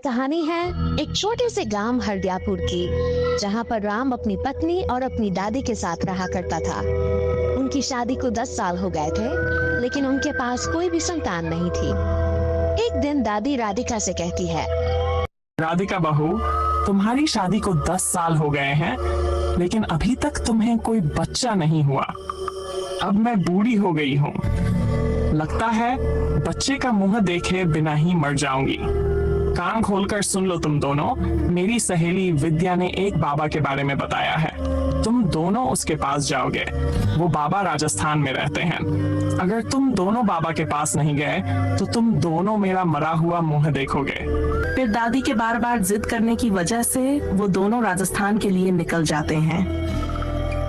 कहानी है एक छोटे से गांव हरदियापुर की, जहां पर राम अपनी पत्नी और अपनी दादी के साथ रहा करता था। उनकी शादी को 10 साल हो गए थे, लेकिन उनके पास कोई भी संतान नहीं थी। एक दिन दादी राधिका से कहती है, राधिका बहू, तुम्हारी शादी को 10 साल हो गए हैं, लेकिन अभी तक तुम्हें कोई बच्चा नहीं हुआ। अब मैं बूढ़ी हो गई हूँ, लगता है बच्चे का मुंह देखे बिना ही मर जाऊंगी। कान खोलकर सुन लो तुम दोनों, मेरी सहेली विद्या ने एक बाबा के बारे में बताया है। तुम दोनों उसके पास जाओगे। वो बाबा राजस्थान में रहते हैं। अगर तुम दोनों बाबा के पास नहीं गए तो तुम दोनों मेरा मरा हुआ मुंह देखोगे। फिर दादी के बार बार जिद करने की वजह से वो दोनों राजस्थान के लिए निकल जाते हैं।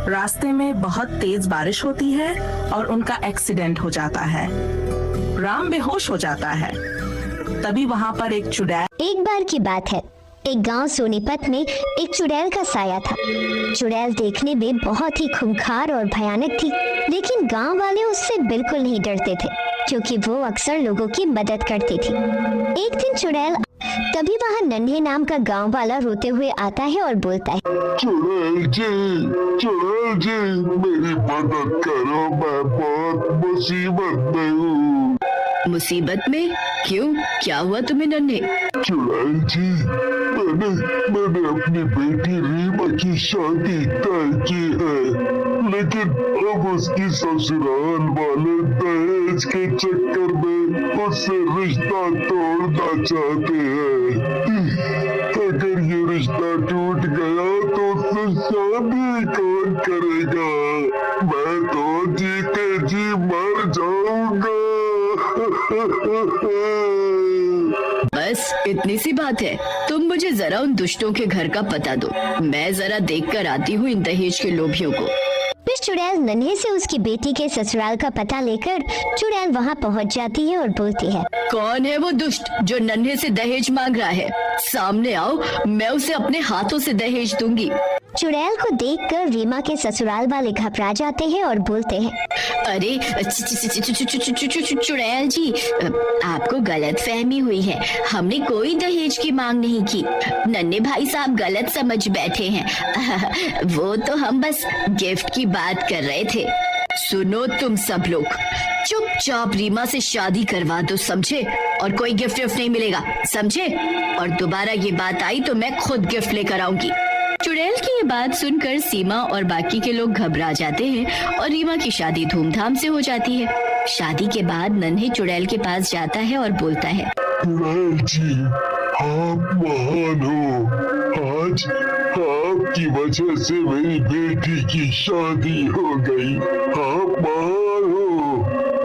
रास्ते में बहुत तेज बारिश होती है और उनका एक्सीडेंट हो जाता है। राम बेहोश हो जाता है। तभी वहाँ पर एक चुड़ैल। एक बार की बात है, एक गांव सोनीपत में एक चुड़ैल का साया था। चुड़ैल देखने में बहुत ही खूंखार और भयानक थी, लेकिन गांव वाले उससे बिल्कुल नहीं डरते थे, क्योंकि वो अक्सर लोगों की मदद करती थी। एक दिन चुड़ैल, तभी वहाँ नन्हे नाम का गांव वाला रोते हुए आता है और बोलता है, चुड़ैल जी, मेरी मदद करो, मैं बहुत मुसीबत में हूँ। मुसीबत में? क्यों, क्या हुआ तुम्हें नन्हे? चुड़ैल जी, मैंने अपनी बेटी रीमा की शादी तय की है, लेकिन अब उसकी ससुराल वाले दहेज के चक्कर में उससे रिश्ता तोड़ना चाहते हैं। अगर ये रिश्ता टूट गया तो उससे शादी कौन करेगा? मैं तो जीते जी मर जाऊंगा। बस इतनी सी बात है। तुम मुझे जरा उन दुष्टों के घर का पता दो, मैं जरा देख कर आती हूँ इन दहेज के लोभियों को। फिर चुड़ैल नन्हे से उसकी बेटी के ससुराल का पता लेकर चुड़ैल वहाँ पहुँच जाती है और बोलती है, कौन है वो दुष्ट जो नन्हे से दहेज मांग रहा है? सामने आओ, मैं उसे अपने हाथों से दहेज दूंगी। चुड़ैल को देखकर रीमा के ससुराल वाले घबरा जाते हैं और बोलते हैं, अरे चुड़ैल जी, आपको गलत फहमी हुई है। हमने कोई दहेज की मांग नहीं की। नन्हे भाई साहब गलत समझ बैठे हैं। वो तो हम बस गिफ्ट की बात कर रहे थे। सुनो तुम सब लोग, चुपचाप रीमा से शादी करवा दो, समझे? और कोई गिफ्ट नहीं मिलेगा, समझे? और दोबारा ये बात आई तो मैं खुद गिफ्ट लेकर आऊंगी। चुड़ैल की ये बात सुनकर सीमा और बाकी के लोग घबरा जाते हैं और रीमा की शादी धूमधाम से हो जाती है। शादी के बाद नन्हे चुड़ैल के पास जाता है और बोलता है, चुड़ैल जी, आप महान हो। आज आपकी वजह से मेरी बेटी की शादी हो गई। आप महान हो।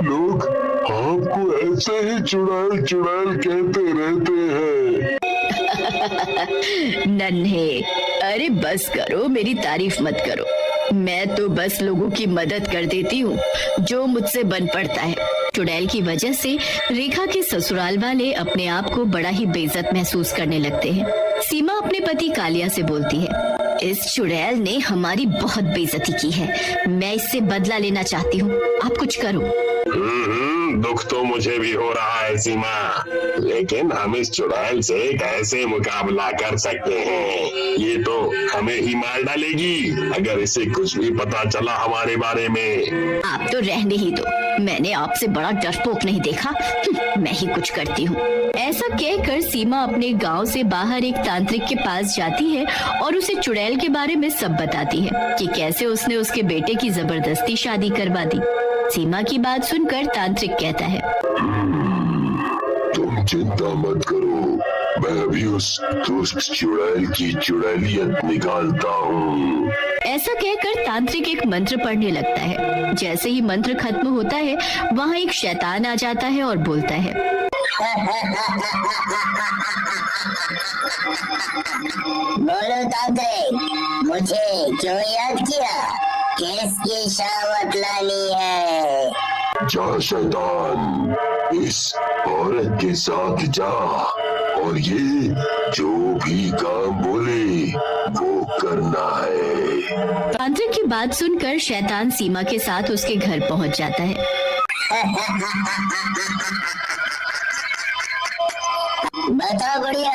लोग आपको ऐसे ही चुड़ैल चुड़ैल कहते रहते हैं। नन्हे, अरे बस करो, मेरी तारीफ मत करो। मैं तो बस लोगों की मदद कर देती हूँ जो मुझसे बन पड़ता है। चुड़ैल की वजह से रेखा के ससुराल वाले अपने आप को बड़ा ही बेइज्जत महसूस करने लगते हैं। सीमा अपने पति कालिया से बोलती है, इस चुड़ैल ने हमारी बहुत बेइज्जती की है, मैं इससे बदला लेना चाहती हूँ, आप कुछ करो। दुख तो मुझे भी हो रहा है सीमा, लेकिन हम इस चुड़ैल से कैसे मुकाबला कर सकते हैं? ये तो हमें ही मार डालेगी अगर इसे कुछ भी पता चला हमारे बारे में। आप तो रहने ही दो, मैंने आपसे बड़ा डरपोक नहीं देखा। मैं ही कुछ करती हूँ। ऐसा कहकर सीमा अपने गांव से बाहर एक तांत्रिक के पास जाती है और उसे चुड़ैल के बारे में सब बताती है कि कैसे उसने उसके बेटे की जबरदस्ती शादी करवा दी। सीमा की बात सुनकर तांत्रिक कहता है, तुम चिंता मत करो, मैं भी उस दुष्ट चुड़ैल की चुड़ैलियत निकालता हूँ। ऐसा कहकर तांत्रिक एक मंत्र पढ़ने लगता है। जैसे ही मंत्र खत्म होता है, वहाँ एक शैतान आ जाता है और बोलता है, बोलो तांत्रिक, मुझे क्यों याद किया? किसकी शावत लानी है? जा शैतान, इस औरत के साथ जा और ये जो भी काम बोले वो करना है। तांत्रिक की बात सुनकर शैतान सीमा के साथ उसके घर पहुंच जाता है। बता गुड़िया,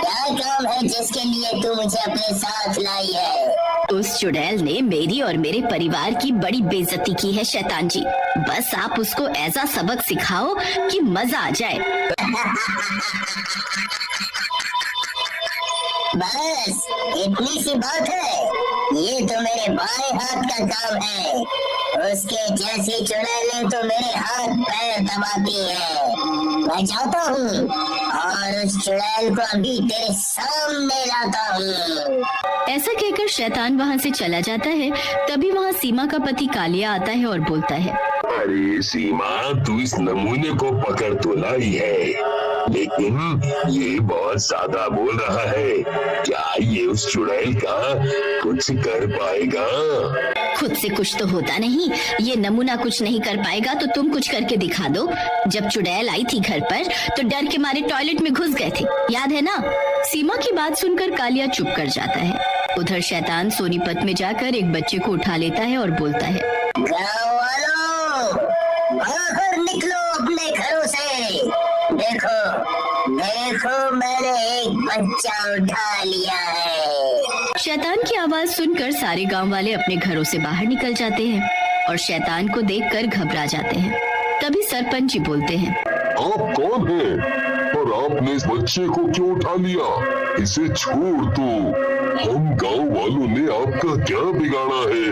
क्या काम है जिसके लिए तू मुझे अपने साथ लाई है? उस चुड़ैल ने मेरी और मेरे परिवार की बड़ी बेइज्जती की है शैतान जी। बस आप उसको ऐसा सबक सिखाओ कि मजा आ जाए। बस इतनी सी बात है? ये तो मेरे बाएं हाथ का काम है। उसके जैसी चुड़ैलें तो मेरे हाथ पैर दबाती है। मैं जाता हूँ और उस चुड़ैल को अभी तेरे सामने लाता हूँ। ऐसा कहकर शैतान वहाँ से चला जाता है। तभी वहाँ सीमा का पति कालिया आता है और बोलता है, अरे सीमा, तू इस नमूने को पकड़ तो लाई है, लेकिन ये बहुत ज्यादा बोल रहा है। क्या ये उस चुड़ैल का कुछ कर पाएगा? खुद से कुछ तो होता नहीं। ये नमूना कुछ नहीं कर पाएगा तो तुम कुछ करके दिखा दो। जब चुड़ैल आई थी घर पर तो डर के मारे टॉयलेट में घुस गए थे, याद है ना? सीमा की बात सुनकर कालिया चुप कर जाता है। उधर शैतान सोनीपत में जाकर एक बच्चे को उठा लेता है और बोलता है, गाँव वालों, बाहर निकलो अपने घरों से। देखो देखो, मैंने एक बच्चा उठा लिया है। शैतान की आवाज सुनकर सारे गांव वाले अपने घरों से बाहर निकल जाते हैं और शैतान को देखकर घबरा जाते हैं। तभी सरपंच जी बोलते हैं, आप कौन हैं और आपने इस बच्चे को क्यों उठा लिया? इसे छोड़ दो। हम गांव वालों ने आपका क्या बिगाड़ा है?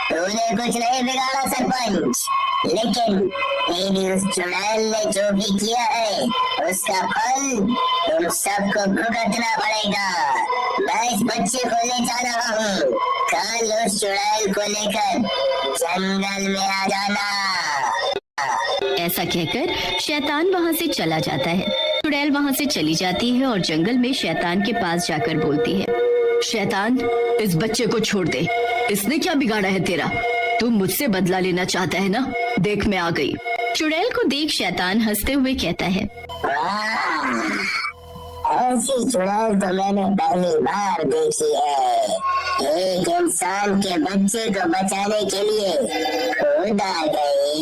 तूने कुछ नहीं बिगाड़ा सरपंच, लेकिन तेरी उस चुड़ैल ने जो भी किया है उसका फल तुम सबको भुगतना पड़ेगा। मैं इस बच्चे को ले जा रहा हूँ। कल उस चुड़ैल को लेकर जंगल में आ जाना। ऐसा कहकर शैतान वहाँ से चला जाता है। चुड़ैल वहाँ से चली जाती है और जंगल में शैतान के पास जाकर बोलती है, शैतान, इस बच्चे को छोड़ दे। इसने क्या बिगाड़ा है तेरा? तू मुझसे बदला लेना चाहता है ना? देख, मैं आ गई। चुड़ैल को देख शैतान हंसते हुए कहता है, वाह, ऐसी चुड़ैल तो मैंने पहली बार देखी है। एक इंसान के बच्चे को बचाने के लिए खुद आ गई।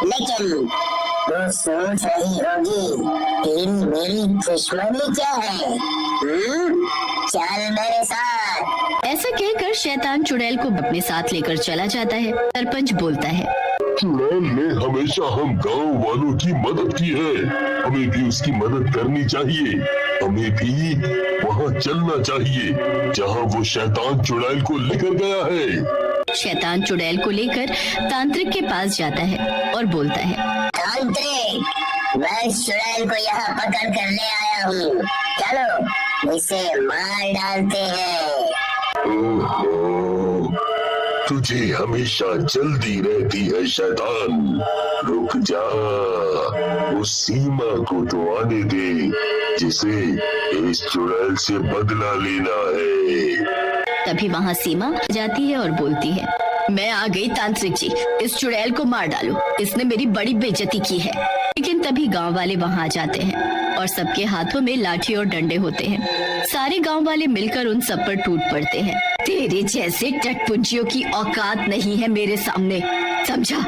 लेकिन तो सोच रही होगी तेरी मेरी दुश्मनी क्या है? चल मेरे साथ। ऐसा कहकर शैतान चुड़ैल को अपने साथ लेकर चला जाता है। सरपंच बोलता है, चुड़ैल ने हमेशा हम गांव वालों की मदद की है, हमें भी उसकी मदद करनी चाहिए। हमें भी वहाँ चलना चाहिए जहाँ वो शैतान चुड़ैल को लेकर गया है। शैतान चुड़ैल को लेकर तांत्रिक के पास जाता है और बोलता है, तांत्रिक, मैं इस चुड़ैल को यहाँ पकड़ कर ले आया हूँ। चलो इसे मार डालते हैं। ओहो, तुझे हमेशा जल्दी रहती है शैतान। रुक जा, उस सीमा को तो आने दे जिसे इस चुड़ैल से बदला लेना है। तभी वहाँ सीमा जाती है और बोलती है, मैं आ गई तांत्रिक जी, इस चुड़ैल को मार डालो, इसने मेरी बड़ी बेइज्जती की है। लेकिन तभी गांव वाले वहाँ आ जाते हैं और सबके हाथों में लाठी और डंडे होते हैं। सारे गांव वाले मिलकर उन सब पर टूट पड़ते हैं। तेरे जैसे टटपुंजियों की औकात नहीं है मेरे सामने, समझा?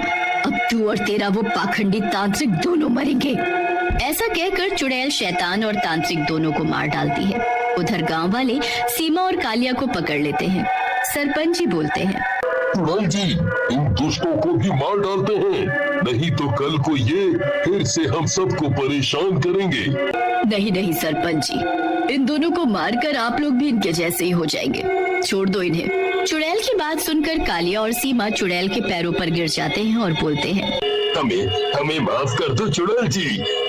अब तू और तेरा वो पाखंडी तांत्रिक दोनों मरेंगे। ऐसा कहकर चुड़ैल शैतान और तांत्रिक दोनों को मार डालती है। उधर गांव वाले सीमा और कालिया को पकड़ लेते हैं। सरपंच जी बोलते हैं, चुड़ैल जी, इन दुष्टों को भी मार डालते हैं, नहीं तो कल को ये फिर से हम सबको परेशान करेंगे। नहीं नहीं सरपंच जी, इन दोनों को मारकर आप लोग भी इनके जैसे ही हो जाएंगे, छोड़ दो इन्हें। चुड़ैल की बात सुनकर कालिया और सीमा चुड़ैल के पैरों पर गिर जाते हैं और बोलते हैं, हमें माफ कर दो चुड़ैल जी,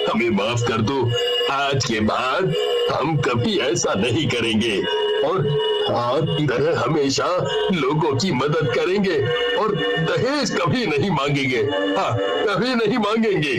हमें माफ कर दो। आज के बाद हम कभी ऐसा नहीं करेंगे और आपकी तरह हमेशा लोगों की मदद करेंगे और दहेज कभी नहीं मांगेंगे। हाँ, कभी नहीं मांगेंगे।